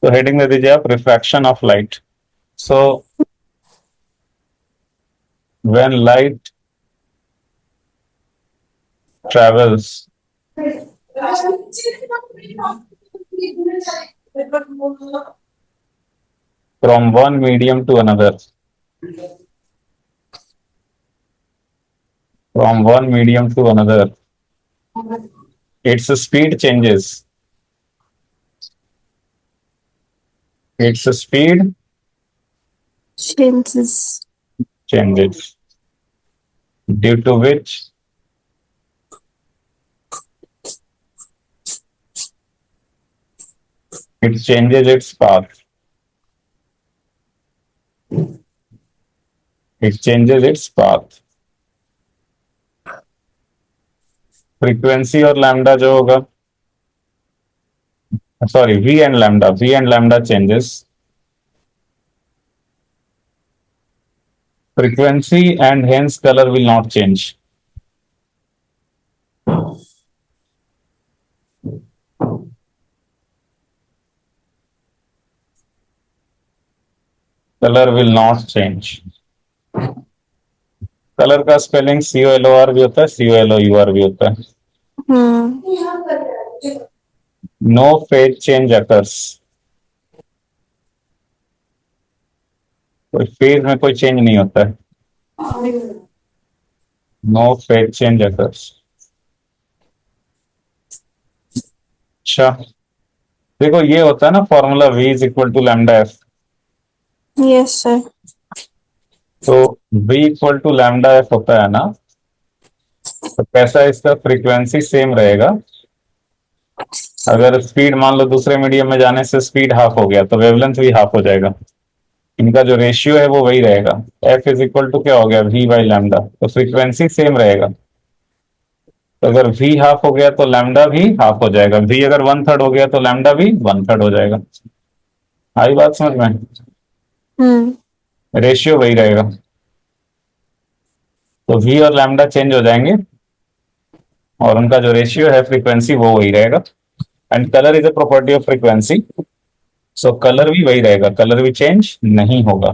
तो हेडिंग दे दीजिए आप, refraction of light. So when light travels from one medium to another, from one medium to another, its speed changes. Its speed Changes. changes, due to which it changes its path. It changes its path. Frequency और lambda जो होगा, sorry V and lambda changes, frequency and hence color will not change. Color will not change. Colour का spelling COLOR भी होता है, COLOUR भी होता है। नो फेज चेंज अकर्स, कोई फेज में कोई चेंज नहीं होता है। No phase change occurs. अच्छा, देखो ये होता है ना formula V is equal to lambda F. Yes, sir. तो V equal to lambda F होता है ना, तो कैसा इसका फ्रीक्वेंसी सेम रहेगा। अगर स्पीड मान लो दूसरे मीडियम में जाने से स्पीड हाफ हो गया, तो वेवलेंथ भी हाफ हो जाएगा। इनका जो रेशियो है वो वही रहेगा। एफ इज इक्वल टू क्या हो गया, V बाई लैम्डा, तो फ्रीक्वेंसी सेम रहेगा। तो अगर V हाफ हो गया तो लैम्डा भी हाफ हो जाएगा, V अगर वन थर्ड हो गया तो लैम्डा भी वन थर्ड हो जाएगा। आई बात समझ में? रेशियो वही रहेगा, तो V और लैम्डा चेंज हो जाएंगे और उनका जो रेशियो है फ्रीक्वेंसी वो वही रहेगा। And colour is a property of frequency, so colour भी वही रहेगा, कलर भी चेंज नहीं होगा।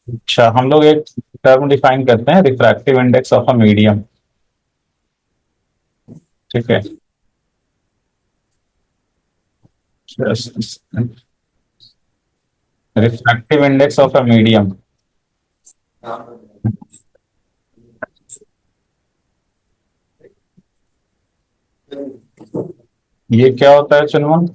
अच्छा, हम लोग एक टर्म डिफाइन करते हैं, refractive index of a medium. ठीक है, refractive index of a medium. ये क्या होता है चुनमन?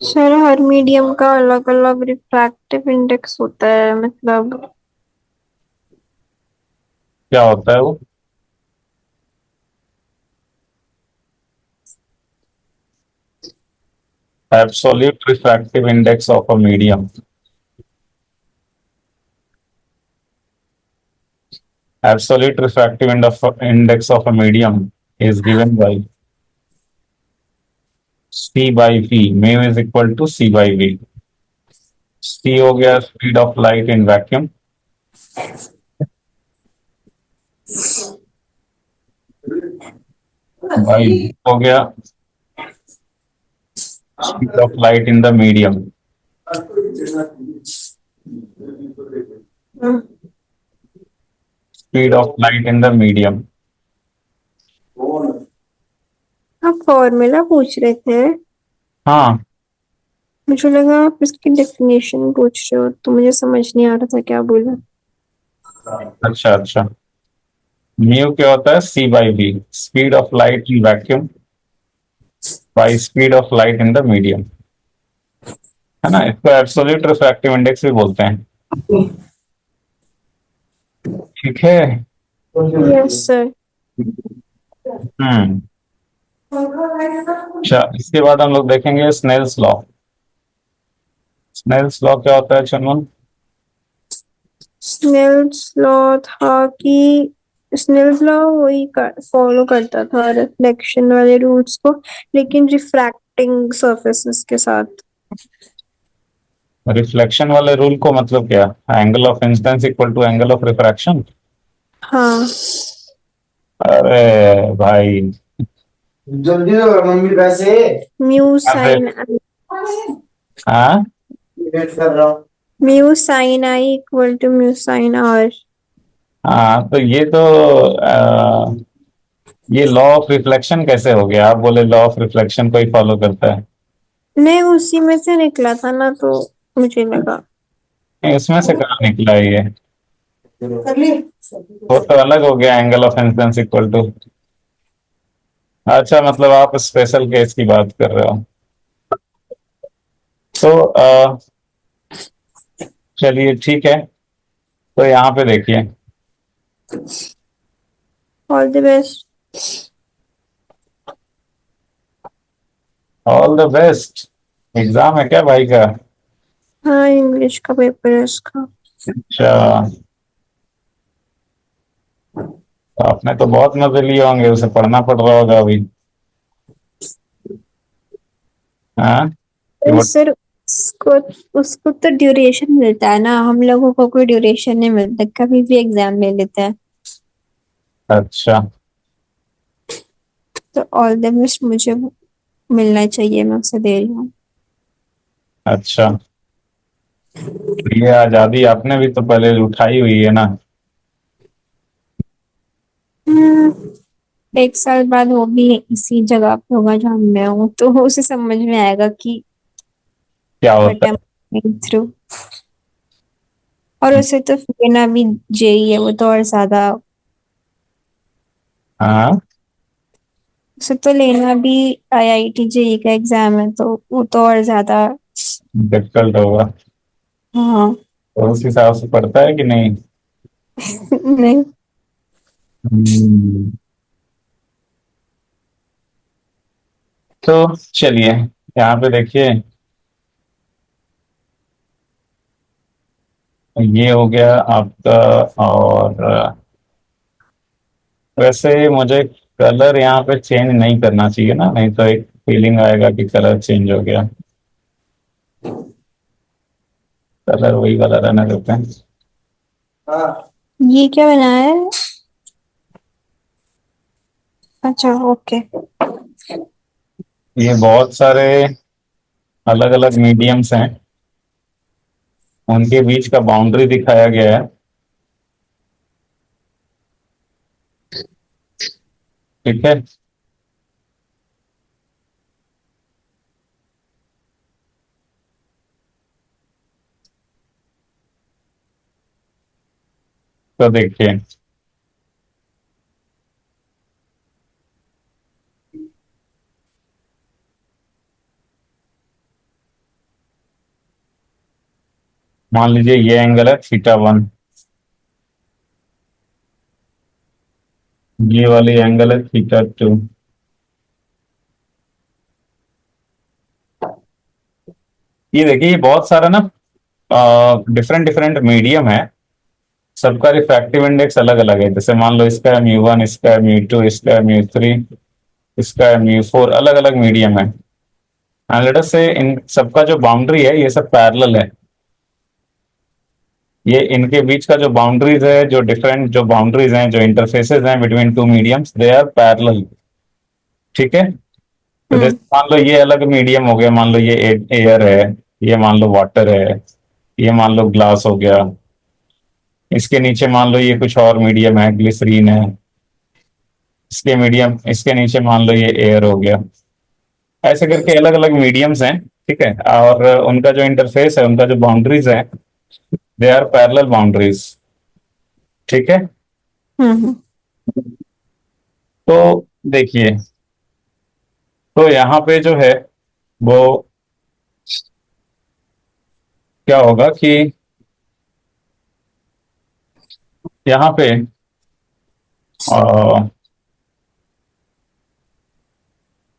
सर हर मीडियम का अलग अलग रिफ्रैक्टिव इंडेक्स होता है, मतलब क्या होता है वो? Absolute refractive index of a medium. Absolute refractive index of a medium is given by C by V. Mu is equal to C by V. C हो गया speed of light in vacuum, by V हो गया speed of light in the medium. Speed of light in the medium. आप formula पूछ रहे थे? हाँ, मुझे लगा आप इसकी डेफिनेशन पूछ रहे हो, तो मुझे समझ नहीं आ रहा था क्या बोला। अच्छा अच्छा। म्यू क्या होता है? C by V, speed of light in vacuum by speed of light in the medium, है ना। इसको एब्सोल्यूट रिफ्रैक्टिव इंडेक्स भी बोलते हैं। ठीक है। Yes sir. हम्म। अच्छा, इसके बाद हम लोग देखेंगे स्नेल्स लॉ। स्नेल्स लॉ क्या होता है चंदन? स्नेल्स लॉ था कि स्नेल्स लॉ वही फॉलो करता था रिफ्लेक्शन वाले रूल्स को, लेकिन रिफ्रैक्टिंग सरफेसेस के साथ। रिफ्लेक्शन वाले रूल को मतलब क्या? Angle of incidence equal to angle of refraction. हाँ। अरे भाई, जल्दी दो मम्मी पैसे। म्यू या फिर साइन हाँ, वेट कर रहा हूँ। Mu sine I equal to mu sine R. हाँ तो ये लॉ ऑफ रिफ्लेक्शन कैसे हो गया? आप बोले लॉ ऑफ रिफ्लेक्शन को ही फॉलो करता है। नहीं, उसी में से निकला था ना, तो मुझे लगा। नहीं, उसमें से कहाँ निकला है ये? कर ली। वो तो अलग हो गया, angle of incidence equal to. अच्छा, मतलब आप स्पेशल केस की बात कर रहे हो। तो चलिए ठीक है। तो यहाँ पे देखिए, all the best. All the best. Exam है क्या भाई का? हाँ, इंग्लिश का पेपर है उसका। अच्छा, तो आपने तो बहुत मजे लिए होंगे, उसे पढ़ना पड़ रहा होगा अभी। हाँ कि वो। सर, उसको उसको तो ड्यूरेशन मिलता है ना, हम लोगों को कोई ड्यूरेशन नहीं मिलता, कभी भी एग्जाम ले लेते हैं। अच्छा। तो ऑल द बेस्ट मुझे मिलना चाहिए, मैं उसे दे रही हूँ। अच्छा, ये आजादी आपने भी तो पहले उठाई हुई है ना। एक साल बाद वो भी इसी जगह पे होगा जहाँ मैं हूँ, तो उसे समझ में आएगा कि क्या व्हाट होता आई एम थ्रू। और है? उसे तो लेना भी जेई है, वो तो और ज्यादा। हाँ, उसे तो लेना भी आईआईटी जेई का एग्जाम है, तो वो तो और ज्यादा। डिफिकल्ट होगा। हाँ। तो उस हिसाब से पढ़ता है कि नहीं? नहीं। हम्म, तो चलिए, यहाँ पे देखिए, ये हो गया आपका। और वैसे मुझे कलर यहाँ पे चेंज नहीं करना चाहिए ना, नहीं तो एक फीलिंग आएगा कि कलर चेंज हो गया। कलर वही वाला रहने देते हैं। हाँ। ये क्या बनाया है? अच्छा, ओके। ये बहुत सारे अलग अलग मीडियम्स हैं, उनके बीच का बाउंड्री दिखाया गया है। ठीक है। तो देखिए, मान लीजिए ये एंगल है थीटा 1, ये वाली एंगल है थीटा 2। ये देखिए, ये बहुत सारा ना डिफरेंट डिफरेंट मीडियम है, सबका रिफ्रैक्टिव इंडेक्स अलग अलग है। जैसे मान लो इसका है म्यू 1, इसका है म्यू 2, इसका है म्यू 3, इसका है म्यू 4, अलग अलग मीडियम है। एंड लेट अस से इन सबका जो बाउंड्री है ये सब पैरेलल है। ये इनके बीच का जो बाउंड्रीज है, जो डिफरेंट जो बाउंड्रीज हैं, जो इंटरफेसेस हैं between two mediums, they are parallel. ठीक है। तो जैसे हम्म। मान लो ये अलग मीडियम हो गया, मान लो ये एयर है, ये मान लो वाटर है, ये मान लो ग्लास हो गया, इसके नीचे मान लो ये कुछ और मीडियम है, ग्लिसरीन है, इसके नीचे मान लो ये एयर हो गया। ऐसे करके अलग अलग मीडियम्स हैं। ठीक है। और उनका जो इंटरफेस है, उनका जो बाउंड्रीज है, दे आर पैरेलल बाउंड्रीज। ठीक है। हम्म। तो देखिए, तो यहाँ पे जो है वो क्या होगा कि यहाँ पे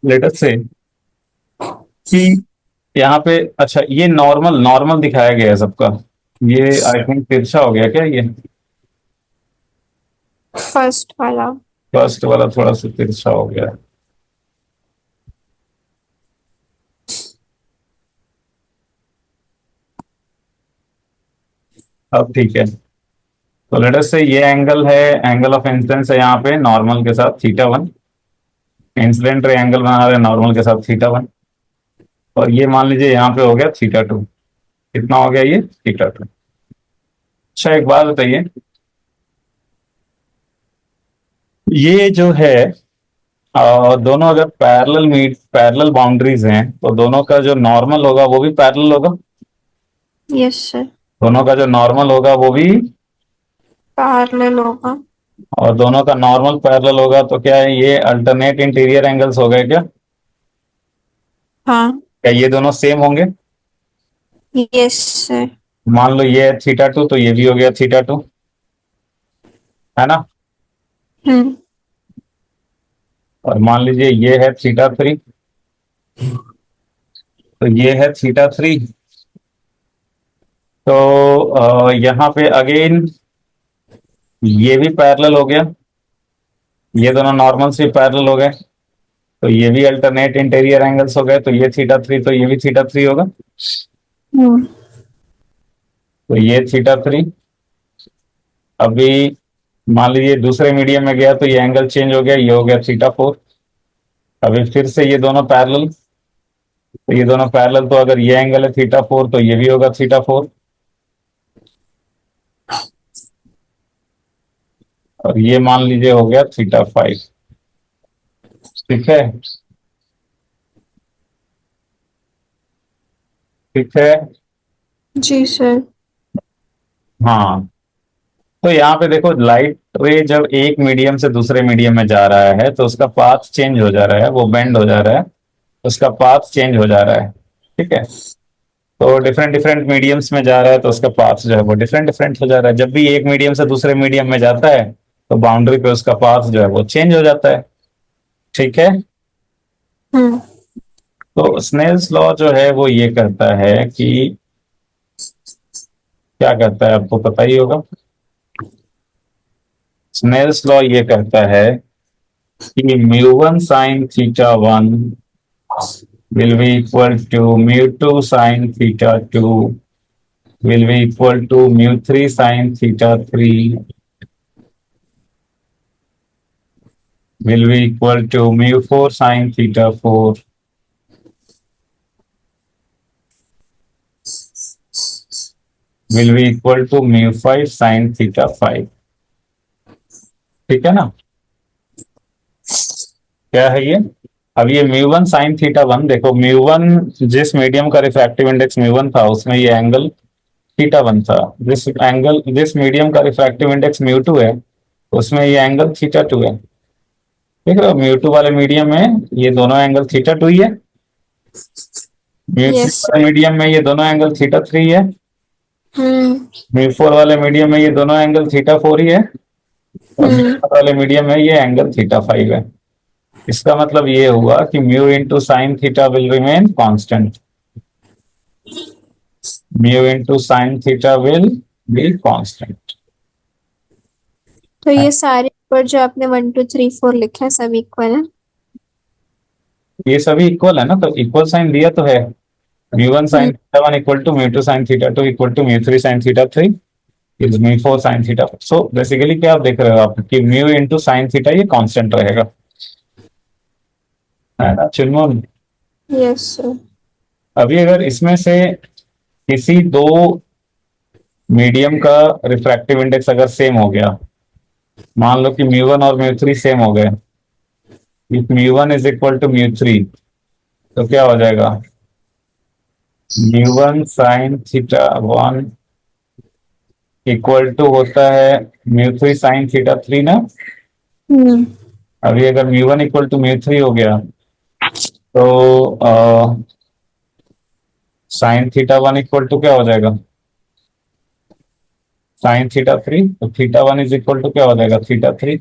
लेट अस से कि यहाँ पे, अच्छा ये नॉर्मल नॉर्मल दिखाया गया है सबका। ये आई थिंक तिरछा हो गया क्या ये? फर्स्ट वाला। फर्स्ट वाला थोड़ा सा तिरछा हो गया है। अब ठीक है। तो लेट अस से ये एंगल है, एंगल ऑफ इंसिडेंस है यहाँ पे नॉर्मल के साथ थीटा 1। इंसिडेंट रे एंगल बना रहे हैं नॉर्मल के साथ थीटा 1, और ये मान लीजिए यहाँ पे हो गया थीटा 2। कितना हो गया ये थीटा 2। अच्छा एक बात बताइए, ये जो है दोनों अगर पैरेलल बाउंड्रीज हैं तो दोनों का जो नॉर्मल होगा वो भी पैरेलल होगा। यस सर, दोनों का जो नॉर्मल होगा वो भी, पैरेलल होगा। और दोनों का नॉर्मल पैरेलल होगा तो क्या है, ये अल्टरनेट इंटीरियर एंगल्स हो गए क्या? हाँ। क्या ये दोनों सेम होंगे? Yes sir. मान लो ये है थीटा 2 तो ये भी हो गया थीटा 2, है ना? हम्म। और मान लीजिए ये है थीटा 3 तो ये है थीटा 3। तो यहाँ पे अगेन ये भी पैरेलल हो गया, ये दोनों नॉर्मल से पैरेलल हो गए, तो ये भी अल्टरनेट इंटीरियर एंगल्स हो गए, तो ये थीटा 3 तो ये भी थीटा 3 होगा। हम्म। तो ये थीटा 3 अभी मान लीजिए दूसरे मीडियम में गया तो ये एंगल चेंज हो गया, ये हो गया थीटा 4। अभी फिर से ये दोनों पैरेलल, तो ये दोनों पैरेलल, तो अगर ये एंगल है थीटा 4 तो ये भी होगा थीटा 4, और ये मान लीजिए हो गया थीटा 5। ठीक है, ठीक है। जी सर। हाँ, तो यहाँ पे देखो लाइट रे जब एक मीडियम से दूसरे मीडियम में जा रहा है तो उसका पाथ चेंज हो जा रहा है, वो बेंड हो जा रहा है, उसका पाथ चेंज हो जा रहा है। ठीक है, तो डिफरेंट डिफरेंट मीडियम्स में जा रहा है तो उसका पाथ जो है वो डिफरेंट डिफरेंट हो जा रहा है। जब भी एक मीडियम से दूसरे मीडियम में जाता है तो बाउंड्री पे उसका पाथ जो है वो चेंज हो जाता है। ठीक है, हम्म। तो स्नेल्स लॉ जो है वो ये कहता है कि, क्या कहता है आपको पता ही होगा। स्नेल्स लॉ ये कहता है कि μ1 sin θ1 will be equal to μ2 sin θ2 will be equal to μ3 sin θ3 will be equal to μ4 sin θ4 will be equal to μ5 sin θ5। ठीक है ना? क्या है ये? अब ये μ1 sin θ1, देखो μ1 जिस मीडियम का रिफ्रैक्टिव इंडेक्स μ1 था उसमें ये एंगल θ1 था, जिस मीडियम का रिफ्रैक्टिव इंडेक्स μ2 है उसमें ये एंगल θ2 है। देख रहे हो, μ2 वाले मीडियम में ये दोनों एंगल θ2 ही है, μ3 यस। वाले मीडियम में ये दोनों एंगल θ3 है, हम्म। μ4 वाले मीडियम में ये दोनों एंगल θ4 ही है, और μ5 वाले मीडियम में ये एंगल θ5 है। इसका मतलब ये हुआ कि mu into sine theta will remain constant, mu into sine theta will be constant. तो ये सारे पर जो आपने 1 2 3 4 लिखे हैं सब इक्वल है। ये सभी इक्वल है ना, तो इक्वल साइन दिया तो है, μ1 sin θ1 equal to μ2 sin θ2 equal to μ3 sin θ3 is μ4 sin θ4। So basically क्या आप देख रहे हो आप कि म्यू इंटू साइन थीटा ये कांस्टेंट रहेगा, है ना चिन्मोन? Yes sir. अभी अगर इसमें से किसी दो मीडियम का रिफ्रैक्टिव इंडेक्स अगर सेम हो गया, मान लो कि μ1 और μ3 सेम हो गए, इफ μ1 इज इक्वल टू μ3 तो क्या हो जाएगा, μ1 sin θ1 इक्वल टू होता है μ3 sin θ3 ना। हम्म। अभी अगर μ1 इक्वल टू μ3 हो गया तो sin θ1 इक्वल टू क्या हो जाएगा, sin θ3, तो θ1 इज इक्वल टू क्या हो जाएगा θ3।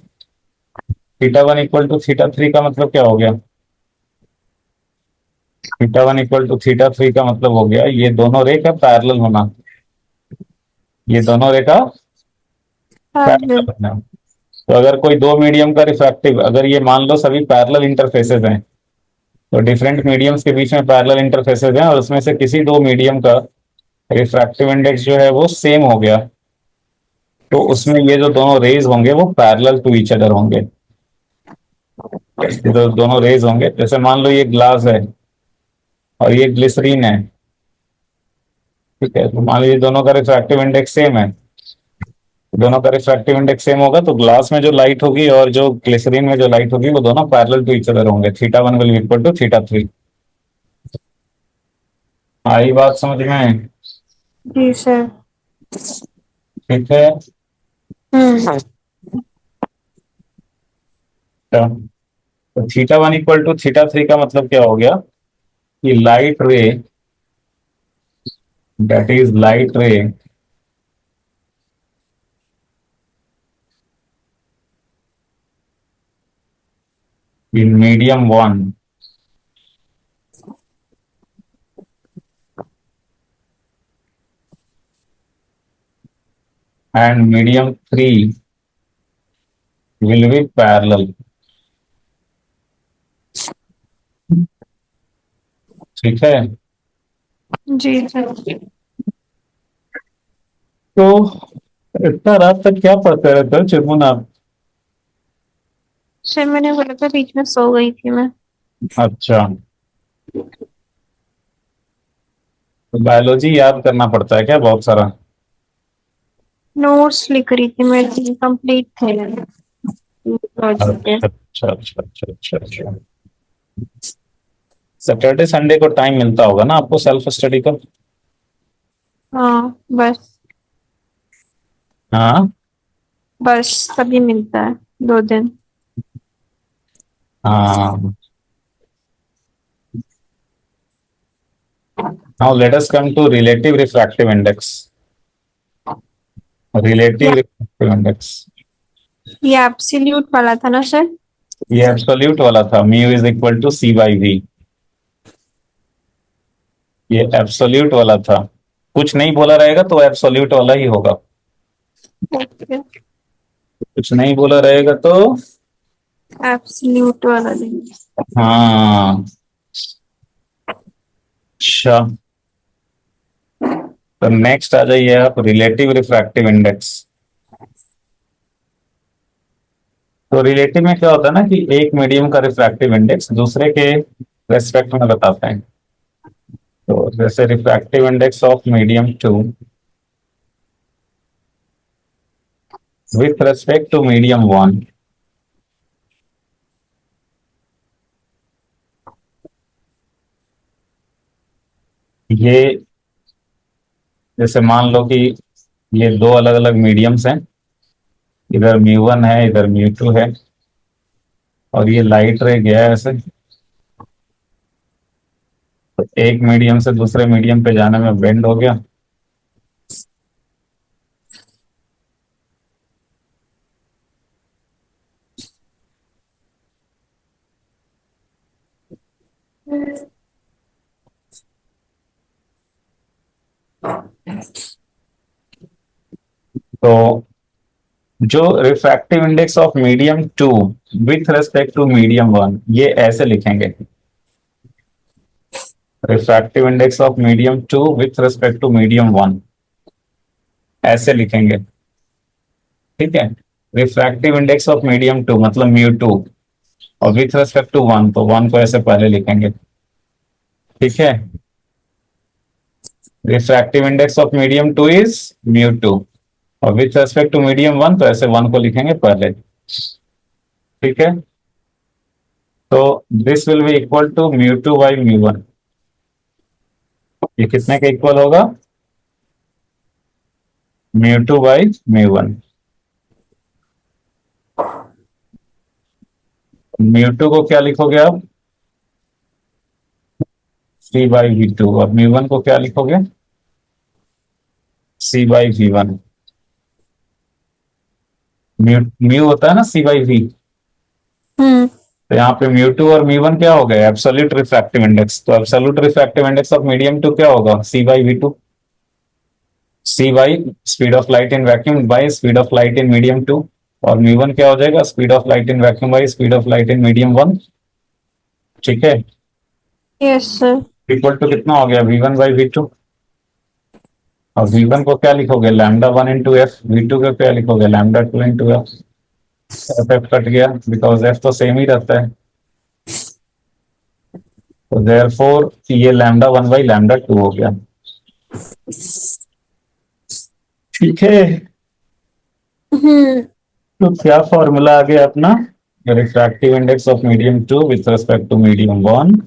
θ1 इक्वल टू θ3 का मतलब क्या हो गया, θ1 इक्वल टू θ3 का मतलब हो गया ये दोनों रे का पैरेलल होना, ये दोनों रे का पैरेलल होना। तो अगर कोई दो मीडियम का रिफ्रैक्टिव, अगर ये मान लो सभी पैरेलल इंटरफेसेस हैं, तो डिफरेंट मीडियम्स के बीच में पैरेलल इंटरफेसेस हैं और उसमें से किसी दो मीडियम का रिफ्रैक्टिव इंडेक्स जो है वो सेम हो गया, तो उसमें ये जो दोनों रेज होंगे वो पैरेलल टू ईच अदर होंगे। ये तो दोनों रेज होंगे। जैसे मान लो ये ग्लास है और ये ग्लिसरीन है, ठीक है, तो मान लीजिए दोनों का रिफ्रैक्टिव इंडेक्स सेम है। दोनों का रिफ्रैक्टिव इंडेक्स सेम होगा तो ग्लास में जो लाइट होगी और जो ग्लिसरीन में जो लाइट होगी वो दोनों पैरेलल टू ईच अदर होंगे। Theta 1 will equal to theta 3। आई बात समझ में? जी सर। ठीक है। हम्म। तो थीटा 1 इक्वल टू थीटा 3 का मतलब क्या हो गया कि लाइट रे, दैट इज लाइट रे in medium 1 and medium 3 will be parallel। ठीक है। जी सर। तो इतना रात तक क्या पढ़ते रहते हो चिरमुन आप? सर मैंने बोला था बीच में सो गई थी मैं। अच्छा, तो बायोलॉजी याद करना पड़ता है क्या बहुत सारा? नोट्स लिख रही थी मैं, कंप्लीट थे प्रोजेक्ट के। अच्छा अच्छा अच्छा अच्छा अच्छा अच्छा। सैटरडे संडे को टाइम मिलता होगा ना आपको सेल्फ स्टडी का? हाँ बस। हाँ बस तभी मिलता है 2 दिन। हाँ। Now let us come to relative refractive index। ये Relative refractive index, ये एब्सोल्यूट वाला था ना सर? ये एब्सोल्यूट वाला था, mu is equal to C/V। ये एब्सोल्यूट वाला था, कुछ नहीं बोला रहेगा तो एब्सोल्यूट वाला ही होगा, ओके। कुछ नहीं बोला रहेगा तो एब्सोल्यूट वाला देंगे। हाँ। अच्छा, तो नेक्स्ट आ जाइए आप, रिलेटिव रिफ्रैक्टिव इंडेक्स। तो रिलेटिव में क्या होता है ना कि एक मीडियम का रिफ्रैक्टिव इंडेक्स दूसरे के रेस्पेक्ट में बताते हैं। तो जैसे refractive index of medium 2 with respect to medium 1, ये जैसे मान लो कि ये दो अलग अलग मीडियम्स हैं, इधर म्यू 1 है इधर म्यू 2 है, और ये लाइट रे गया है ऐसे, तो एक मीडियम से दूसरे मीडियम पे जाने में बेंड हो गया। तो जो refractive index of medium 2 with respect to medium 1, ये ऐसे लिखेंगे, refractive index of medium 2 with respect to medium 1, ऐसे लिखेंगे। ठीक है, रिफ्रैक्टिव इंडेक्स ऑफ मीडियम 2 मतलब म्यू 2, और विथ रेस्पेक्ट टू 1 तो 1 को ऐसे पहले लिखेंगे। ठीक है, refractive index of medium 2 is mu 2, और विथ रेस्पेक्ट टू मीडियम 1 तो ऐसे 1 को लिखेंगे पहले। ठीक है, तो this will be equal to mu 2 by mu 1। ये कितने का इक्वल होगा? Mu 2 by mu 1। म्यू 2 को क्या लिखोगे आप? C/V2। और म्यू 1 को क्या लिखोगे? C/V1। म्यू म्यू होता है ना C/V, हम्म। तो यहाँ पे म्यू 2 और म्यू 1 क्या हो गए? Absolute refractive index. तो absolute refractive index of medium 2 क्या होगा? C/V2। C by speed of light in vacuum by speed of light in medium 2, और म्यू 1 क्या हो जाएगा? Speed of light in vacuum by speed of light in medium 1। ठीक है, yes sir. Equal to कितना हो गया? V1/V2। और V1 को क्या लिखोगे? λ1 × F। V2 को क्या लिखोगे? λ2 × F। एफ कट गया बिकॉज एफ तो सेम ही रहता है। तो देयरफॉर ये लैम्डा 1/λ2 हो गया। ठीक है, हम्म तो क्या फॉर्मूला आ गया अपना? Refractive index of medium 2 with respect to medium 1।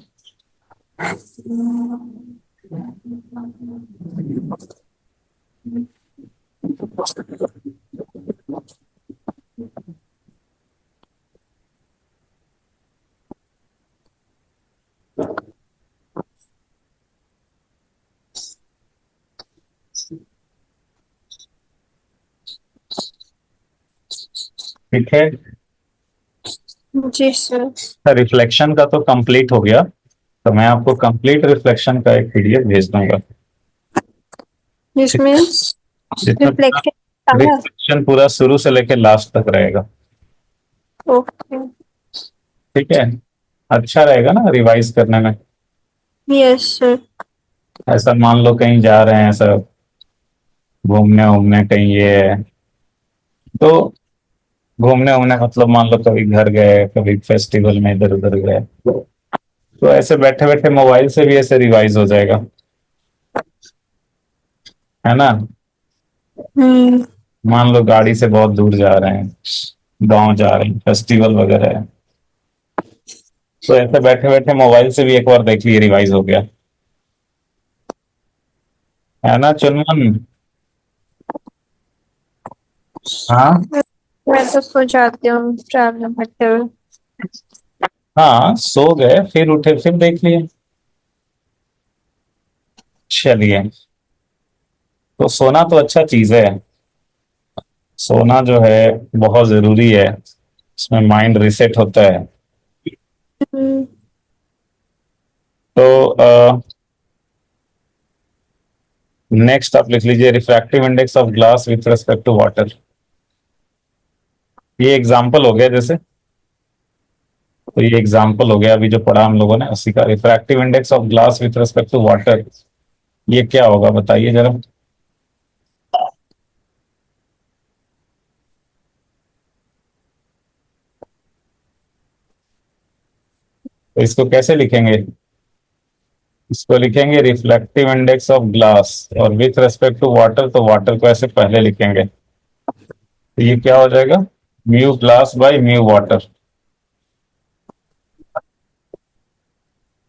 ठीक है, जी सर। रिफ्लेक्शन का तो कंप्लीट हो गया, तो मैं आपको कंप्लीट रिफ्लेक्शन का एक पीडीएफ भेज दूंगा जिसमें जिसमें रिफ्लेक्शन। रिफ्लेक्शन पूरा शुरू से लेकर लास्ट तक रहेगा। ओके। ठीक है, अच्छा रहेगा ना रिवाइज करने में। Yes sir. ऐसा मान लो कहीं जा रहे हैं, ऐसा घूमने उमने कहीं ये है, तो घूमने उमने मतलब मान लो कभी घर गए, कभी फेस्टिवल में इधर उधर गए, तो ऐसे बैठे बैठे मोबाइल से भी ऐसे रिवाइज हो जाएगा, है ना। हम्म मान लो गाड़ी से बहुत दूर जा रहे हैं, गांव जा रहे हैं, फेस्टिवल वगैरह है, तो ऐसे बैठे बैठे मोबाइल से भी एक बार देख लिए, रिवाइज हो गया, है ना चुनमन? हाँ, मैं तो सो जाती हूँ ट्रैवल करते हुए। हाँ सो गए फिर उठे फिर देख लिए। चलिए, तो सोना तो अच्छा चीज है, सोना जो है बहुत जरूरी है, इसमें माइंड रिसेट होता है। हम्म, तो नेक्स्ट आप लिख लीजिए refractive index of glass with respect to water. ये एग्जाम्पल हो गया जैसे, तो ये एग्जाम्पल हो गया अभी जो पढ़ा हम लोगों ने उसी का, refractive index of glass with respect to water. ये क्या होगा बताइए जरा। तो इसको कैसे लिखेंगे? इसको लिखेंगे रिफ्लेक्टिव इंडेक्स ऑफ ग्लास, और विथ रेस्पेक्ट टू वाटर, तो वाटर को ऐसे पहले लिखेंगे, तो ये क्या हो जाएगा? Mu glass by mu water,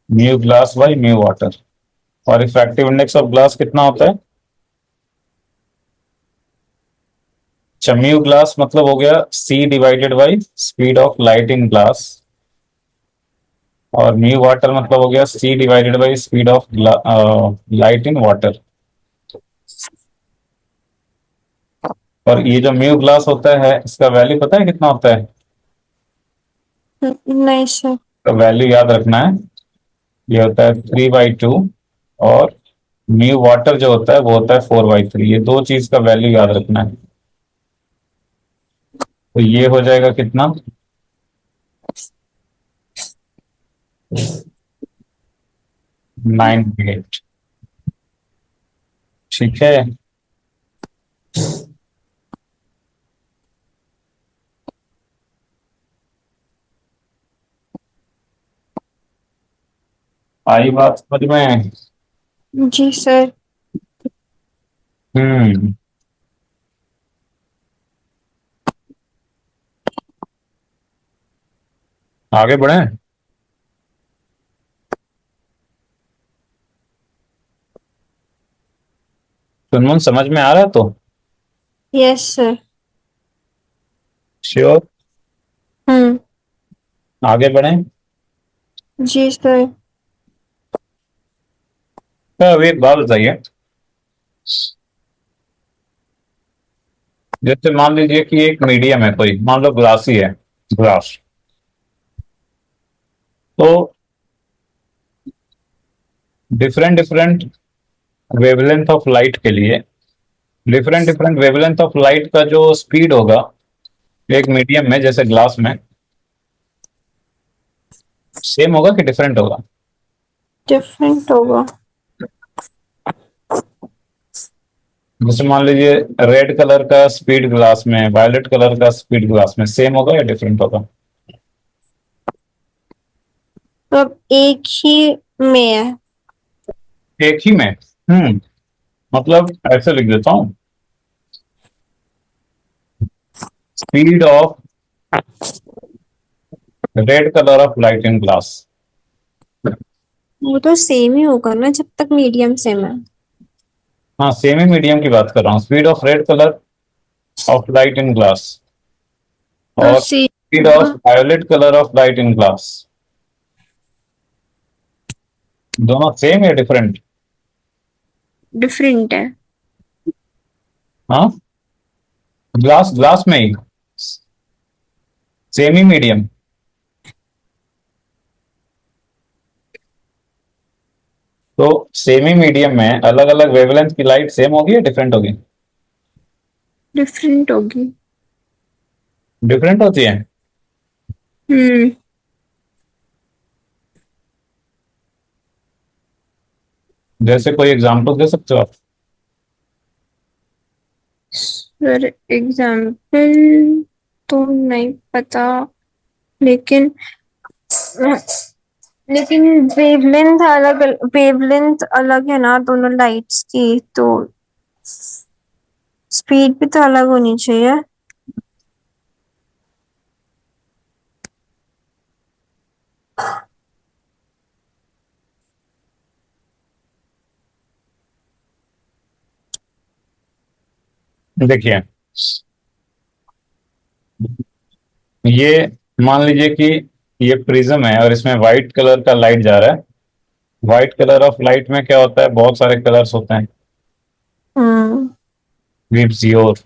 mu glass by mu water. और रिफ्रैक्टिव इंडेक्स ऑफ ग्लास कितना होता है? अच्छा, म्यू ग्लास मतलब हो गया C divided by speed of light in glass, और म्यू वाटर मतलब हो गया C divided by speed of light in water. और ये जो म्यू ग्लास होता है इसका वैल्यू पता है कितना होता है? नहीं सर। तो वैल्यू याद रखना है, ये होता है 3/2, और म्यू वाटर जो होता है वो होता है 4/3। ये दो चीज का वैल्यू याद रखना है। तो ये हो जाएगा कितना? 98। ठीक है, आई बात समझ में? जी सर। हम्म, आगे बढ़े। चुनमुन समझ में आ रहा है तो? Yes sir. श्योर? हम्म। आगे बढ़े। जी सर। तो अभी एक बात बताइए, जैसे मान लीजिए कि एक मीडियम है, कोई मान लो ग्लास ही है, ग्लास, तो different different wavelength of light के लिए, different different wavelength of light का जो स्पीड होगा एक मीडियम में जैसे ग्लास में, सेम होगा कि डिफरेंट होगा? डिफरेंट होगा। जैसे मान लीजिए रेड कलर का स्पीड ग्लास में, वायलेट कलर का स्पीड ग्लास में, सेम होगा या डिफरेंट होगा? तो अब एक ही में है। एक ही में। मतलब ऐसे लिख देता हूँ, speed of red colour of light in glass. वो तो सेम ही होगा ना जब तक मीडियम सेम है। हाँ, सेमी मीडियम की बात कर रहा हूँ, speed of red colour of light in glass तो और सेम स्पीड ऑफ होगा। Violet colour of light in glass, दोनों सेम या डिफरेंट? डिफरेंट है। हाँ, ग्लास ग्लास में ही सेमी मीडियम। तो सेमी मीडियम में अलग अलग वेवलेंथ की लाइट सेम होगी या डिफरेंट होगी? डिफरेंट होगी। डिफरेंट होती है। हम्म। जैसे कोई एग्जांपल दे सकते हो आप? सर एग्जाम्पल तो नहीं पता, लेकिन लेकिन वेवलेंथ अलग है ना दोनों लाइट्स की, तो स्पीड भी तो अलग होनी चाहिए। देखिए, ये मान लीजिए कि ये प्रिज्म है और इसमें व्हाइट कलर का लाइट जा रहा है। व्हाइट कलर ऑफ लाइट में क्या होता है, बहुत सारे कलर्स होते हैं। हम्म। VIBGYOR,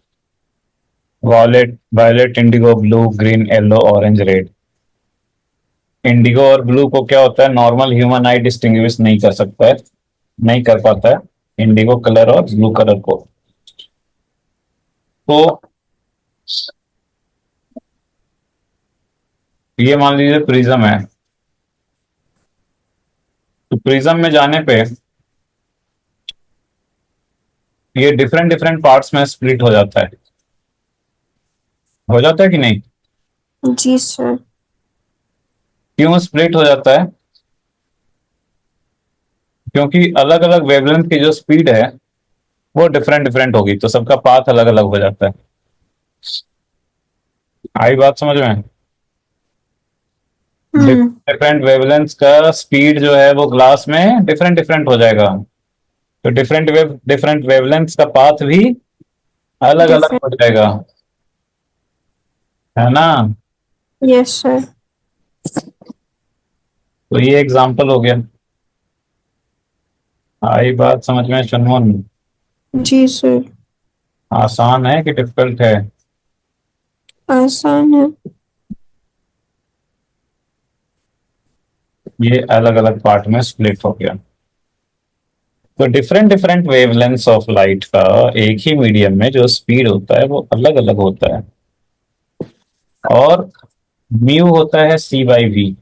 violet, violet, indigo, blue, green, yellow, orange, red. Indigo और ब्लू को क्या होता है, नॉर्मल ह्यूमन आई डिस्टिंग्विश नहीं कर सकता है, नहीं कर पाता है इंडिगो कलर और ब्लू कलर को। तो ये मान लीजिए प्रिज्म है, तो प्रिज्म में जाने पे ये डिफरेंट डिफरेंट पार्ट्स में स्प्लिट हो जाता है कि नहीं? जी सर। क्यों स्प्लिट हो जाता है? क्योंकि अलग अलग वेवलेंथ की जो स्पीड है वो डिफरेंट डिफरेंट होगी, तो सबका पाथ अलग अलग हो जाता है। आई बात समझ में? हम्म। डिफरेंट वेवलेंथ का स्पीड जो है वो ग्लास में डिफरेंट डिफरेंट हो जाएगा, तो डिफरेंट वेवलेंथ का पाथ भी अलग अलग डिफरेंट। हो जाएगा, है ना? Yes sir. तो ये एग्जांपल हो गया। आई बात समझ में चुनमुन? जी सर। आसान है कि डिफिकल्ट है? आसान है। ये अलग अलग पार्ट में स्प्लिट हो गया। तो different different wavelengths of light का एक ही मीडियम में जो स्पीड होता है वो अलग अलग होता है, और म्यू होता है C by V.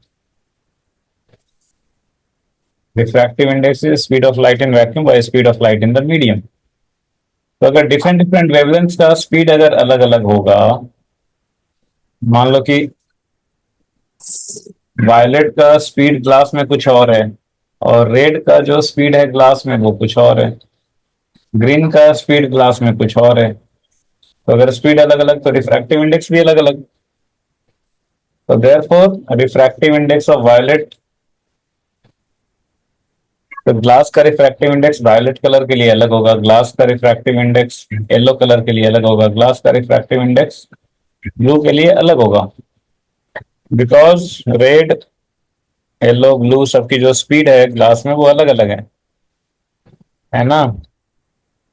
Refractive index is speed of light in vacuum by speed of light in the medium. तो अगर डिफरेंट डिफरेंट वेवलेंथ्स का स्पीड अगर अलग अलग होगा, मान लो कि वायलेट का स्पीड ग्लास में कुछ और है और रेड का जो स्पीड है ग्लास में वो कुछ और है, ग्रीन का स्पीड ग्लास में कुछ और है, तो अगर स्पीड अलग अलग तो रिफ्रैक्टिव इंडेक्स भी अलग अलग। तो therefore refractive index of violet, तो ग्लास का रिफ्रैक्टिव इंडेक्स वायलेट कलर के लिए अलग होगा, ग्लास का रिफ्रैक्टिव इंडेक्स येलो कलर के लिए अलग होगा, ग्लास का रिफ्रैक्टिव इंडेक्स ब्लू के लिए अलग होगा, बिकॉज रेड, येलो, ब्लू सबकी जो स्पीड है ग्लास में वो अलग अलग है ना?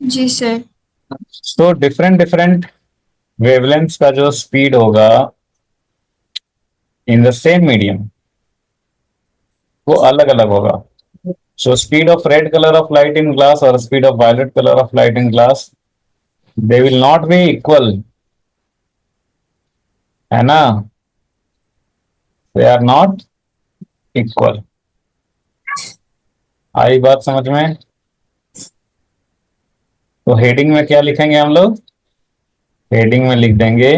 जी सर। तो डिफरेंट डिफरेंट वेवलेंथ्स का जो स्पीड होगा इन द सेम मीडियम वो अलग अलग होगा। So speed of red colour of light in glass और speed of violet colour of light in glass, they will not be equal, है ना? They are not equal. आई बात समझ में? तो हेडिंग में क्या लिखेंगे हम लोग? हेडिंग में लिख देंगे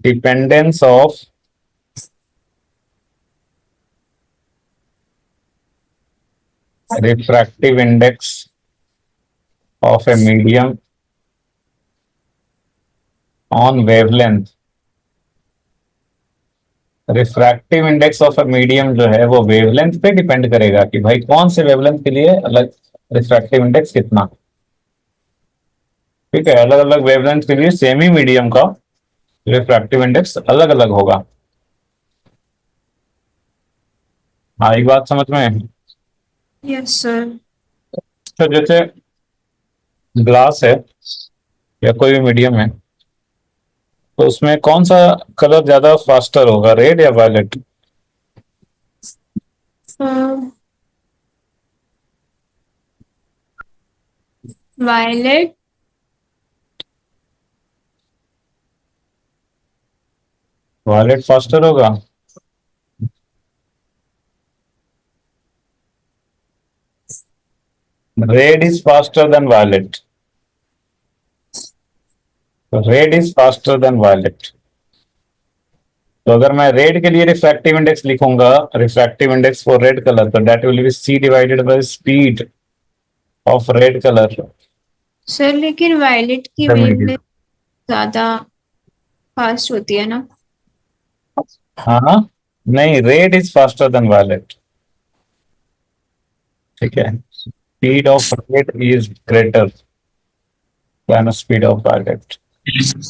dependence of refractive index of a medium on wavelength. Refractive index of a medium जो है वो वेवलेंथ पे डिपेंड करेगा कि भाई कौन से वेवलेंथ के लिए अलग रिफ्रैक्टिव इंडेक्स कितना। ठीक है, अलग अलग वेवलेंथ के लिए सेम ही मीडियम का रिफ्रैक्टिव इंडेक्स अलग अलग होगा। आई बात समझ में? Yes sir. तो जैसे ग्लास है या कोई भी मीडियम है, तो उसमें कौन सा कलर ज्यादा फास्टर होगा, रेड या वायलेट? वायलेट। वायलेट फास्टर होगा। Red is faster than violet. Red is faster than violet. तो अगर मैं रेड के लिए रिफ्रैक्टिव इंडेक्स लिखूंगा, refractive index for red colour, तो that will be C divided by speed of red colour. Sir लेकिन violet की वेवलेंथ ज्यादा फास्ट होती है ना? हाँ, नहीं, red is faster than violet. ठीक है, speed of red is greater than speed of violet.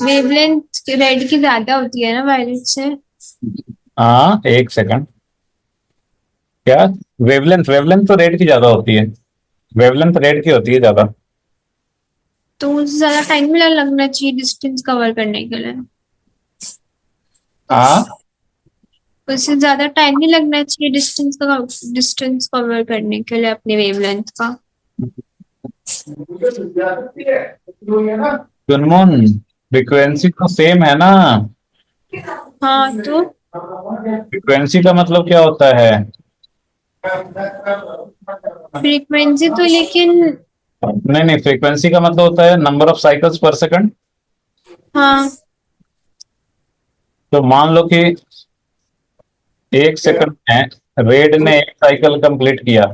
Wavelength red की ज्यादा होती है ना वायलेट से? हाँ, एक सेकंड। क्या? वेवलेंथ वेवलेंथ तो रेड की ज्यादा होती है। वेवलेंथ रेड की होती है ज्यादा। तो मुझे ज्यादा टाइम भी लगना चाहिए डिस्टेंस कवर करने के लिए। हाँ, उससे ज्यादा टाइम नहीं लगना चाहिए डिस्टेंस कवर करने के लिए अपनी वेवलेंथ का। चुनमुन, फ्रीक्वेंसी तो सेम है ना। हाँ तो फ्रीक्वेंसी का मतलब क्या होता है? फ्रीक्वेंसी तो लेकिन। नहीं नहीं, फ्रीक्वेंसी का मतलब होता है नंबर ऑफ साइकिल्स पर सेकंड। हाँ। तो मान लो कि एक सेकंड में रेड ने एक साइकिल कंप्लीट किया।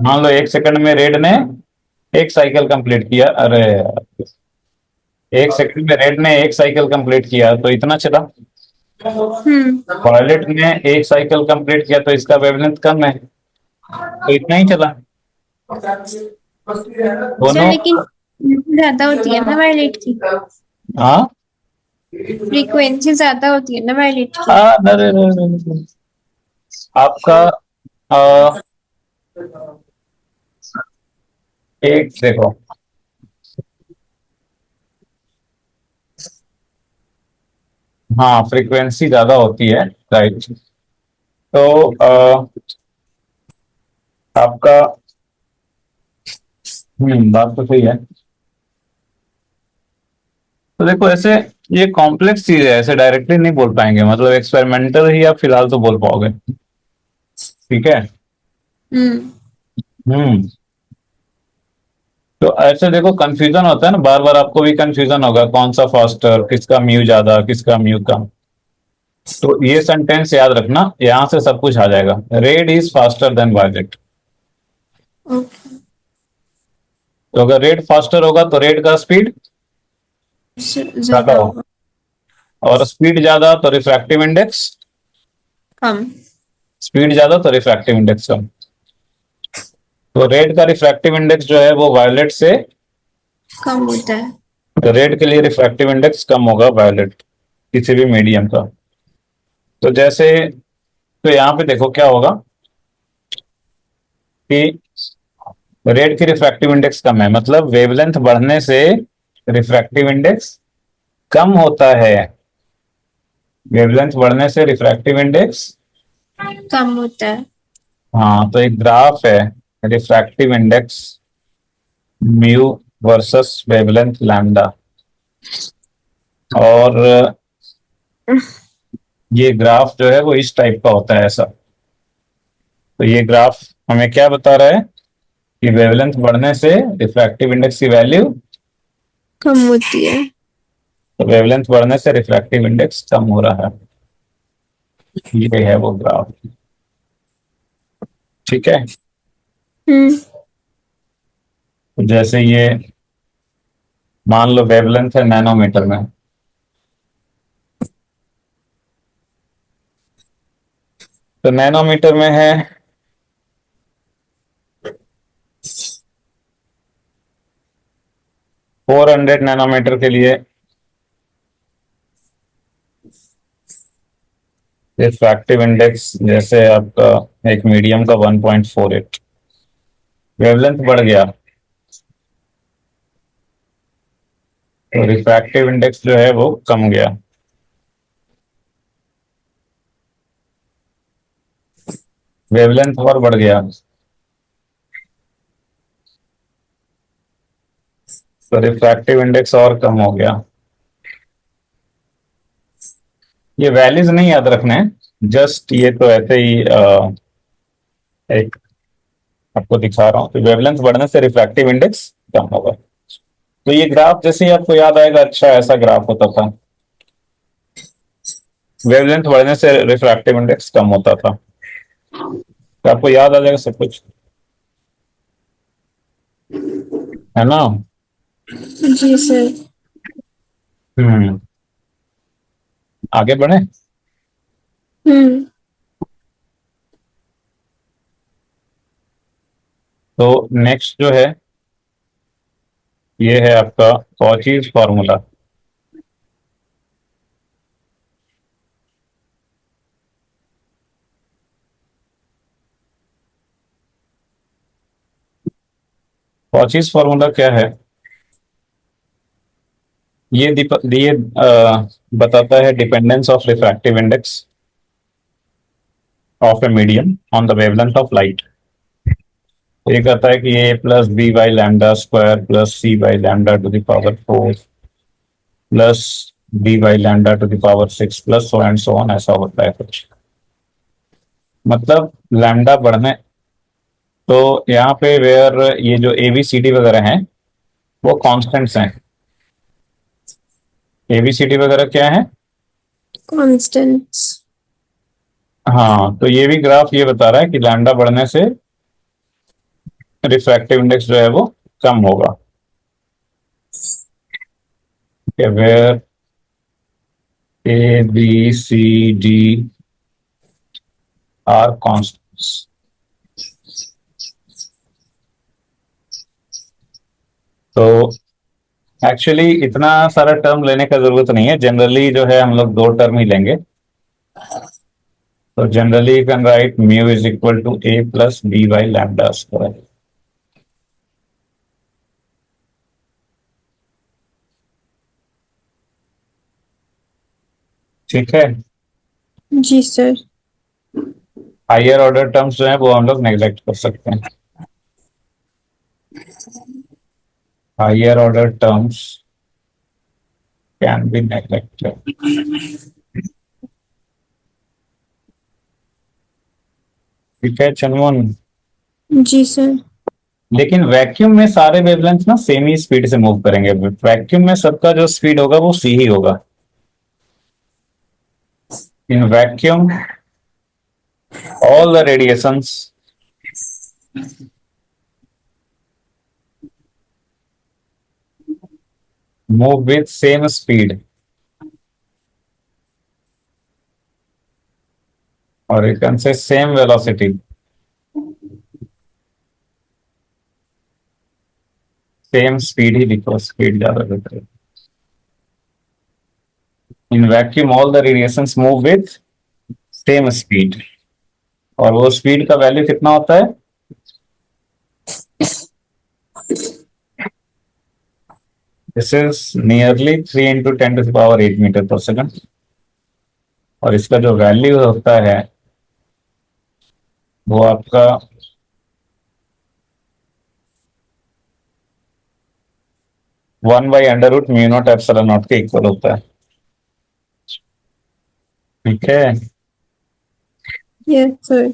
मान लो एक सेकंड में रेड ने एक साइकिल कंप्लीट किया। अरे, एक सेकंड में रेड ने एक साइकिल कंप्लीट किया तो इतना चला। वायलेट ने एक साइकिल कंप्लीट किया तो इसका वेवलेंथ कम है तो इतना ही चला। सर दोनों। लेकिन ज्यादा होती है ना वायलेट की? हाँ, फ्रीक्वेंसी ज्यादा होती है ना वायलेट की? अरे, अरे, अरे, अरे। आपका आ, एक देखो, हाँ, फ्रीक्वेंसी ज्यादा होती है, राइट। तो आपका बात तो सही है। तो देखो, ऐसे ये कॉम्प्लेक्स चीज है, ऐसे डायरेक्टली नहीं बोल पाएंगे, मतलब एक्सपेरिमेंटल ही आप फिलहाल तो बोल पाओगे। ठीक है। हम्म। हम्म। तो ऐसे देखो, कंफ्यूजन होता है ना, बार बार आपको भी कंफ्यूजन होगा कौन सा फास्टर, किसका म्यू ज्यादा, किसका म्यू कम। तो ये सेंटेंस याद रखना, यहां से सब कुछ आ जाएगा। Red is faster than violet. Okay. तो अगर रेड फास्टर होगा तो रेड का स्पीड ज्यादा ज्यादा होगा, होगा। और स्पीड ज्यादा तो रिफ्रैक्टिव इंडेक्स, कम। स्पीड ज्यादा तो रिफ्रैक्टिव इंडेक्स कम। तो रेड का रिफ्रैक्टिव इंडेक्स जो है वो वायलेट से, कम होता है। तो रेड के लिए रिफ्रैक्टिव इंडेक्स कम होगा वायलेट किसी भी मीडियम का। तो जैसे, तो यहाँ पे देखो क्या होगा कि रेड की रिफ्रैक्टिव इंडेक्स कम है, मतलब वेवलेंथ बढ़ने से रिफ्रैक्टिव इंडेक्स कम होता है। वेवलेंथ बढ़ने से रिफ्रैक्टिव इंडेक्स, कम होता है। हाँ, तो एक ग्राफ है, refractive index mu versus wavelength lambda. और ये ग्राफ जो है वो इस टाइप का होता है, ऐसा। तो ये ग्राफ हमें क्या बता रहा है कि वेवलेंथ बढ़ने से रिफ्रैक्टिव इंडेक्स की वैल्यू, कम होती है। तो वेवलेंथ बढ़ने से रिफ्रैक्टिव इंडेक्स कम हो रहा है। ये है वो ग्राफ। ठीक है। हम्म। तो जैसे ये मान लो वेवलेंथ है नैनोमीटर में, तो नैनोमीटर में है 400 नैनोमीटर के लिए रिफ्रैक्टिव इंडेक्स जैसे आपका एक मीडियम का 1.48, वेवलेंथ बढ़ गया तो रिफ्रैक्टिव इंडेक्स जो है वो कम गया। वेवलेंथ और बढ़ गया तो रिफ्रैक्टिव इंडेक्स और कम हो गया। ये वैल्यूज नहीं याद रखने हैं, जस्ट ये तो ऐसे ही एक आपको दिखा रहा हूँ कि वेवलेंथ बढ़ने से रिफ्रैक्टिव इंडेक्स कम होगा। तो ये ग्राफ जैसे ही आपको याद आएगा, अच्छा ऐसा ग्राफ होता था, वेवलेंथ बढ़ने से रिफ्रैक्टिव इंडेक्स कम होता था, तो आपको याद आ जाएगा सब कुछ, है ना। जी सर। हम्म। आगे बढ़े। हम्म। तो नेक्स्ट जो है ये है आपका कॉचीज फॉर्मूला। कॉचीज फॉर्मूला क्या है? ये बताता है dependence of refractive index of a medium on the wavelength of light. तो ये कहता है कि A plus B by lambda square plus C by lambda to the power 4 plus B by lambda to the power 6 plus so and so on, ऐसा होता है कुछ। मतलब लैम्डा बढ़ने, तो यहाँ पे वेयर ये जो ए बी सी डी वगैरह हैं वो कॉन्स्टेंट्स हैं। ए बी सी डी वगैरह क्या है? कॉन्स्टेंट्स। हाँ, तो ये भी ग्राफ ये बता रहा है कि लैम्डा बढ़ने से रिफ्रैक्टिव इंडेक्स जो है वो कम होगा। Where A B C D are constants. तो एक्चुअली इतना सारा टर्म लेने का जरूरत नहीं है, जनरली जो है हम लोग दो टर्म ही लेंगे। तो generally you can write mu is equal to A plus B by lambda square. ठीक है। जी सर। हायर ऑर्डर टर्म्स जो है वो हम लोग नेग्लेक्ट कर सकते हैं। Higher order terms can be neglected. ठीक है चंदमोहन। जी सर। लेकिन वैक्यूम में सारे वेवलेंथ ना सेम ही स्पीड से मूव करेंगे। वैक्यूम में सबका जो स्पीड होगा वो सी ही होगा। In vacuum all the radiations move with same speed, or you can say same velocity. Same speed ही लिखो, स्पीड ज्यादा बेटर है। In vacuum all the radiations move with same speed, और वो स्पीड का वैल्यू कितना होता है? दिस इज नियरली 3 × 10⁻⁸ मीटर पर सेकंड, और इसका जो वैल्यू होता है वो आपका 1/√μ0 के इक्वल होता है। ठीक है। Yes sir.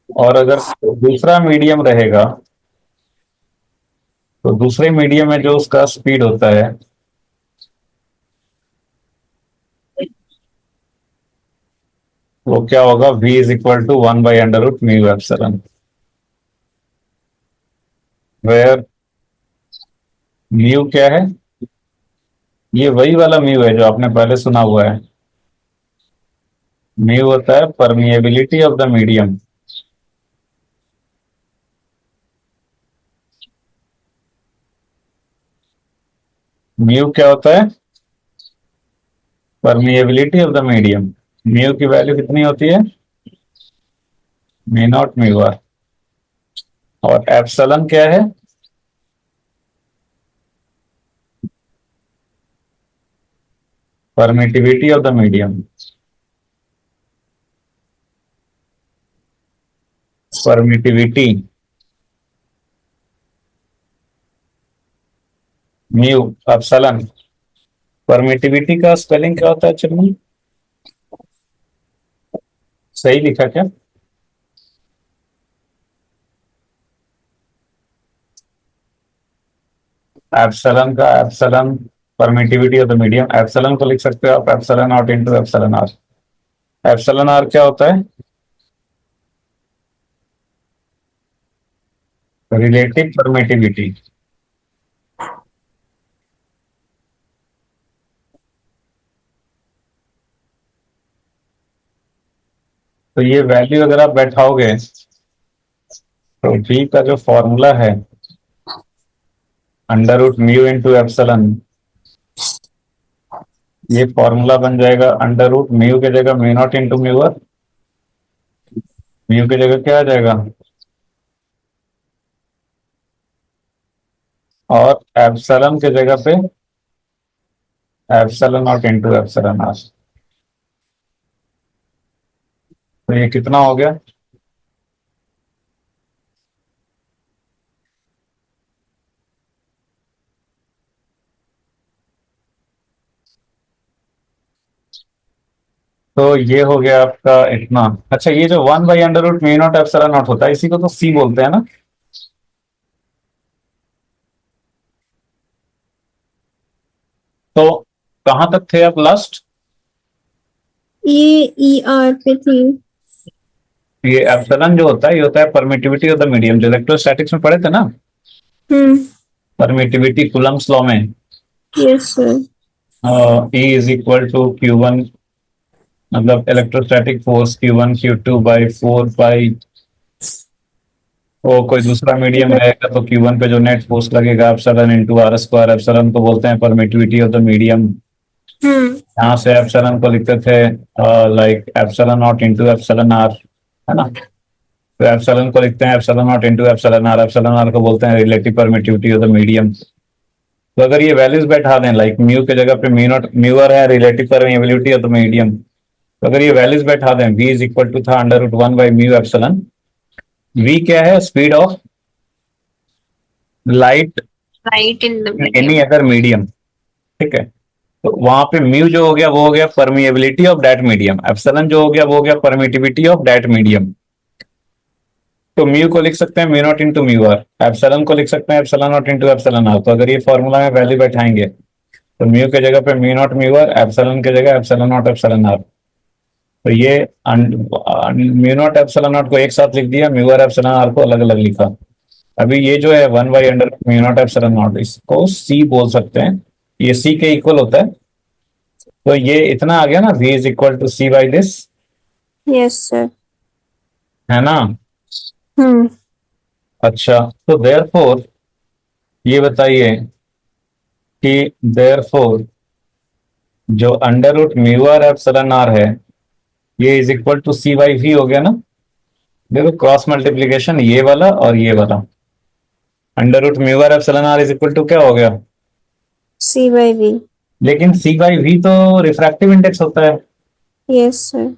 और अगर दूसरा मीडियम रहेगा तो दूसरे मीडियम में जो उसका स्पीड होता है वो क्या होगा? v is equal to 1/√μ epsilon. Where mu क्या है? ये वही वाला म्यू है जो आपने पहले सुना हुआ है। म्यू होता है permeability of the medium. Mu क्या होता है? Permeability of the medium. Mu की वैल्यू कितनी होती है? Mu naught mu R. और एप्सिलॉन क्या है? Permittivity of the medium. Permittivity mu epsilon. Permittivity का स्पेलिंग क्या होता है चलिए? सही लिखा क्या? एप्सिलॉन का epsilon permittivity of the medium. Epsilon को लिख सकते हो आप epsilon naught into epsilon R. Epsilon R क्या होता है? Relative permittivity. तो ये वैल्यू अगर आप बैठाओगे तो v का जो फॉर्मूला है under root mu into epsilon, ये फॉर्मूला बन जाएगा अंडर रूट म्यू की जगह mu naught into mu R. Mu की जगह क्या आ जाएगा? और एप्सिलॉन की जगह पे epsilon naught into epsilon R. तो ये कितना हो गया? तो ये हो गया आपका इतना। अच्छा, ये जो 1/√μ नॉट एप्सिलॉन नॉट होता है इसी को तो सी बोलते हैं ना? तो कहां तक थे आप लास्ट? ये ई आर पे थी। ये एप्सिलॉन जो होता है ये होता है परमिटिविटी ऑफ द मीडियम, जो इलेक्ट्रोस्टैटिक्स में पढ़े थे ना, हम्म। परमिटिविटी कूलम्स लॉ में। Yes sir. E is equal to Q1, मतलब इलेक्ट्रोस्टैटिक फोर्स Q1 Q2/4 पाई। वो कोई दूसरा मीडियम रहेगा तो Q1 पे जो नेट फोर्स लगेगा epsilon into R square. Epsilon को बोलते हैं परमिटिविटी ऑफ द मीडियम। हम्म। यहाँ से एप्सिलॉन को लिखते थे like epsilon naught into epsilon R, है ना? तो एप्सिलॉन को लिखते हैं epsilon naught into epsilon R. Epsilon R को बोलते हैं relative permittivity of the medium. तो अगर ये वैल्यूज बैठा दें लाइक म्यू के जगह पे म्यू नॉट म्यू आर है relative permeability of the medium, तो अगर ये वैल्यूज बैठा दें v इज इक्वल टू था अंडर रूट 1/μ एप्सिलॉन। v क्या है? Speed of light right in the any medium. Other medium. ठीक है, तो वहां पे म्यू जो हो गया वो हो गया permeability of that medium. Epsilon जो हो गया वो हो गया परमिटिविटी ऑफ दैट मीडियम। तो म्यू को लिख सकते हैं mu naught into mu are. Epsilon को लिख सकते हैं epsilon naught into epsilon R. तो अगर ये फॉर्मूला में वैल्यू बैठाएंगे तो म्यू के जगह पे mu naught mu are, epsilon के जगह एप्सिलॉन नॉट एप्सिलॉन आर। तो ये म्यू नॉट एप्सिलॉन नॉट को एक साथ लिख दिया, म्यू आर एप्सिलॉन आर को अलग अलग लिखा। अभी ये जो है 1/√μ नॉट एप्सिलॉन नॉट, इसको सी बोल सकते हैं, ये सी के इक्वल होता है। तो ये इतना आ गया ना, v is equal to C by this, yes sir. है ना? हम्म। अच्छा, तो देयरफॉर ये बताइए कि देयरफॉर जो under root mu are epsilon R है ये is equal to C by V हो गया ना? देखो क्रॉस मल्टीप्लीकेशन ये वाला और ये वाला, under root mu are epsilon r is equal to क्या हो गया? C by V. लेकिन सी बाई वी तो रिफ्रैक्टिव इंडेक्स होता है। Yes sir.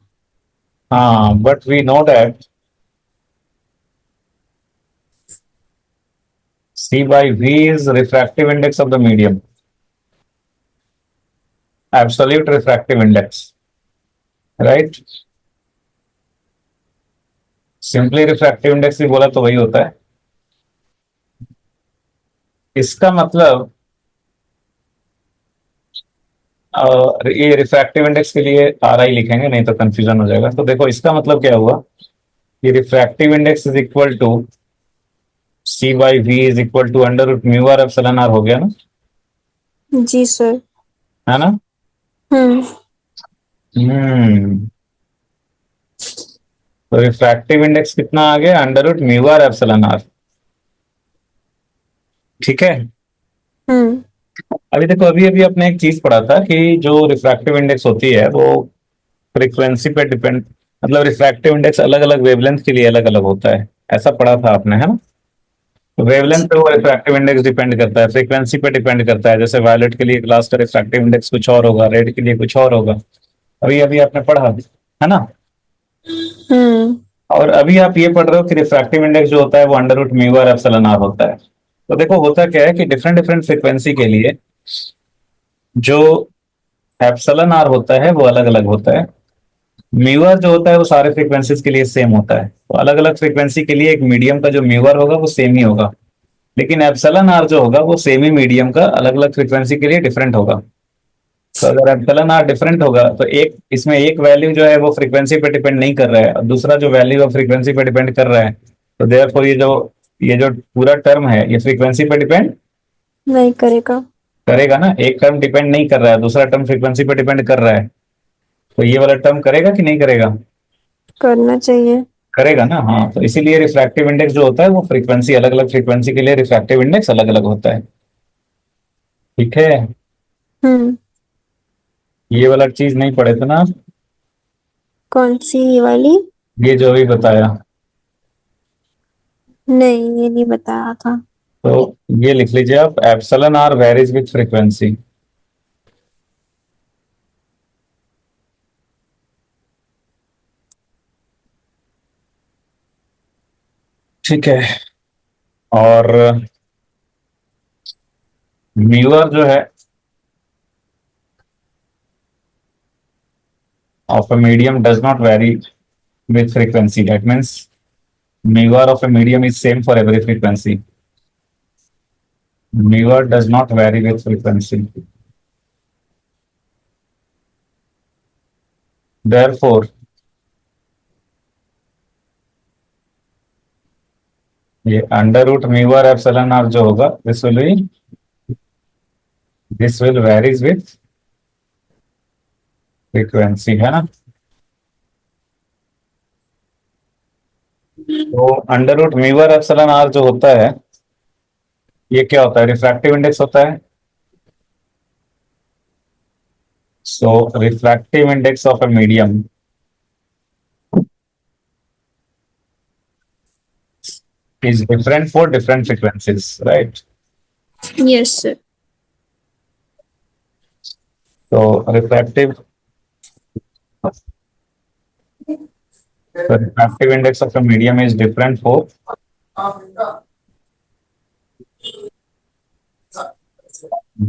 हाँ, but we know that C by V is refractive index of the medium, absolute refractive index, right? Simply refractive index भी बोला तो वही होता है। इसका मतलब ये रिफ्रैक्टिव इंडेक्स के लिए RI लिखेंगे नहीं तो कंफ्यूजन हो जाएगा। तो देखो इसका मतलब क्या हुआ कि refractive index is equal to C by V is equal to under root mu are epsilon R हो गया ना, जी सर। है ना? हम्म। हम्म तो रिफ्रैक्टिव इंडेक्स कितना आ गया? Under root mu are epsilon R. ठीक है। हम्म। अभी देखो, अभी अभी आपने एक चीज पढ़ा था कि जो रिफ्रैक्टिव इंडेक्स होती है वो फ्रीक्वेंसी पे डिपेंड, मतलब रिफ्रैक्टिव इंडेक्स अलग अलग वेवलेंथ के लिए अलग अलग होता है, ऐसा पढ़ा था आपने, है ना? तो वेवलेंथ पे वो रिफ्रैक्टिव इंडेक्स डिपेंड करता है, फ्रीक्वेंसी पे डिपेंड करता है। जैसे वायलेट के लिए ग्लास का रिफ्रैक्टिव इंडेक्स कुछ और होगा, रेड के लिए कुछ और होगा। अभी अभी आपने पढ़ा, है ना? हम्म। और अभी आप ये पढ़ रहे हो कि रिफ्रैक्टिव इंडेक्स जो होता है वो under root mu are epsilon R होता है। तो देखो होता क्या है कि डिफरेंट डिफरेंट फ्रीक्वेंसी के लिए जो एप्सिलॉन आर होता है वो अलग अलग होता है। म्यू आर जो होता है वो सारे फ्रीक्वेंसीज के लिए सेम होता है। तो अलग अलग फ्रीक्वेंसी के लिए एक मीडियम का जो म्यू आर होगा वो सेम ही होगा, लेकिन एप्सिलॉन आर जो होगा वो सेम ही मीडियम का अलग अलग फ्रीक्वेंसी के लिए डिफरेंट होगा। तो अगर एप्सिलॉन आर डिफरेंट होगा तो एक इसमें एक वैल्यू जो है वो फ्रीक्वेंसी पे डिपेंड नहीं कर रहा है, और दूसरा जो वैल्यू है फ्रीक्वेंसी पे डिपेंड कर रहा है। तो देयरफॉर ये जो पूरा टर्म है ये फ्रीक्वेंसी पे डिपेंड नहीं करेगा। करेगा ना। एक टर्म डिपेंड नहीं कर रहा है, दूसरा टर्म फ्रीक्वेंसी पे डिपेंड कर रहा है। तो ये वाला टर्म करेगा कि नहीं करेगा? करना चाहिए। करेगा ना। हाँ, तो इसीलिए रिफ्रैक्टिव इंडेक्स जो होता है वो फ्रीक्वेंसी अलग अलग फ्रीक्वेंसी के लिए रिफ्रैक्टिव इंडेक्स अलग अलग होता है। ठीक है। हम्म। ये वाला चीज नहीं पढ़े थे ना आप? कौन सी ये वाली? ये जो अभी बताया। नहीं, ये नहीं बताया था। तो ये लिख लीजिए आप, epsilon R varies with frequency. ठीक है। और म्यू आर जो है of a medium does not vary with frequency. That means mu r of a medium is same for every frequency. Mu r does not vary with frequency. Therefore, ये under root mu are epsilon R जो होगा this will varies with frequency, है ना? तो under root mu are epsilon R जो होता है ये क्या होता है? रिफ्रैक्टिव इंडेक्स होता है। So refractive index of a medium is different for different frequencies, right? Yes sir. So the refractive index of a medium is different for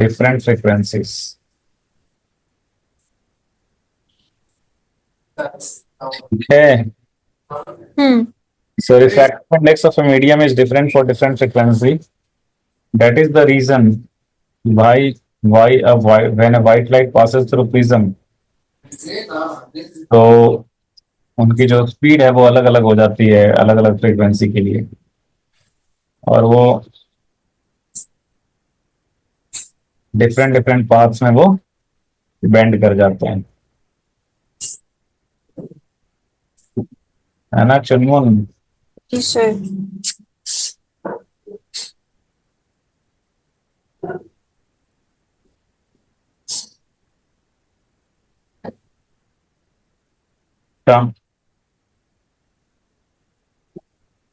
different frequencies. Okay. Hmm. So refractive index of a medium is different for different frequency. That is the reason when a white light passes through prism, तो उनकी जो speed है वो अलग अलग हो जाती है अलग अलग फ्रीक्वेंसी के लिए, और वो डिफरेंट डिफरेंट पाथ्स में वो बेंड कर जाते हैं, है ना चुनमुन? जी sir.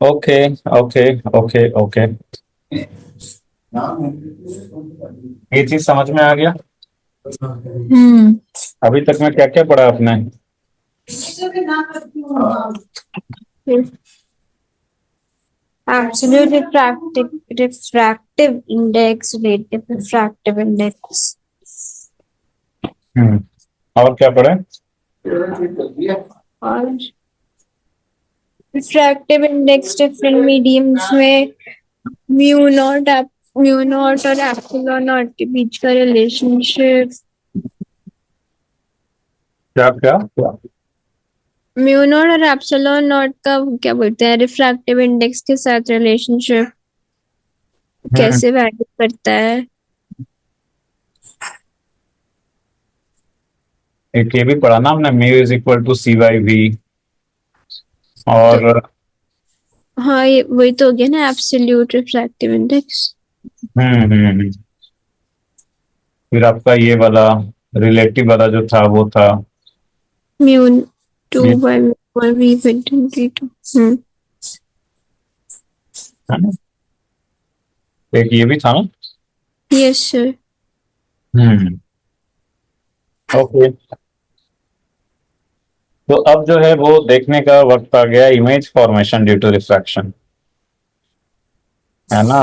Okay okay okay okay, ये चीज समझ में आ गया। हम्म। अभी तक में क्या क्या पढ़ा आपने? Absolute refractive index, relative refractive index, हम्म और क्या पढ़े? और रिफ्रैक्टिव इंडेक्स डिफरेंट मीडियम्स में म्यू नॉट और एप्सिलॉन नॉट के बीच का रिलेशनशिप, क्या क्या क्या? म्यू नॉट और एप्सिलॉन नॉट का क्या बोलते हैं, रिफ्रैक्टिव इंडेक्स के साथ रिलेशनशिप। कैसे वैल्यू करता है? एक ये भी पढ़ा ना हमने, mu is equal to C by V. तो और हाँ, ये वही तो हो गया ना, एब्सोल्यूट रिफ्रैक्टिव इंडेक्स। हम्म। फिर आपका ये वाला रिलेटिव वाला जो था वो था म्यू टू ये, by mu V with two. है ना? एक ये भी था ना। Yes sir. हम्म। ओके, तो अब जो है वो देखने का वक्त आ गया, image formation due to refraction, है ना।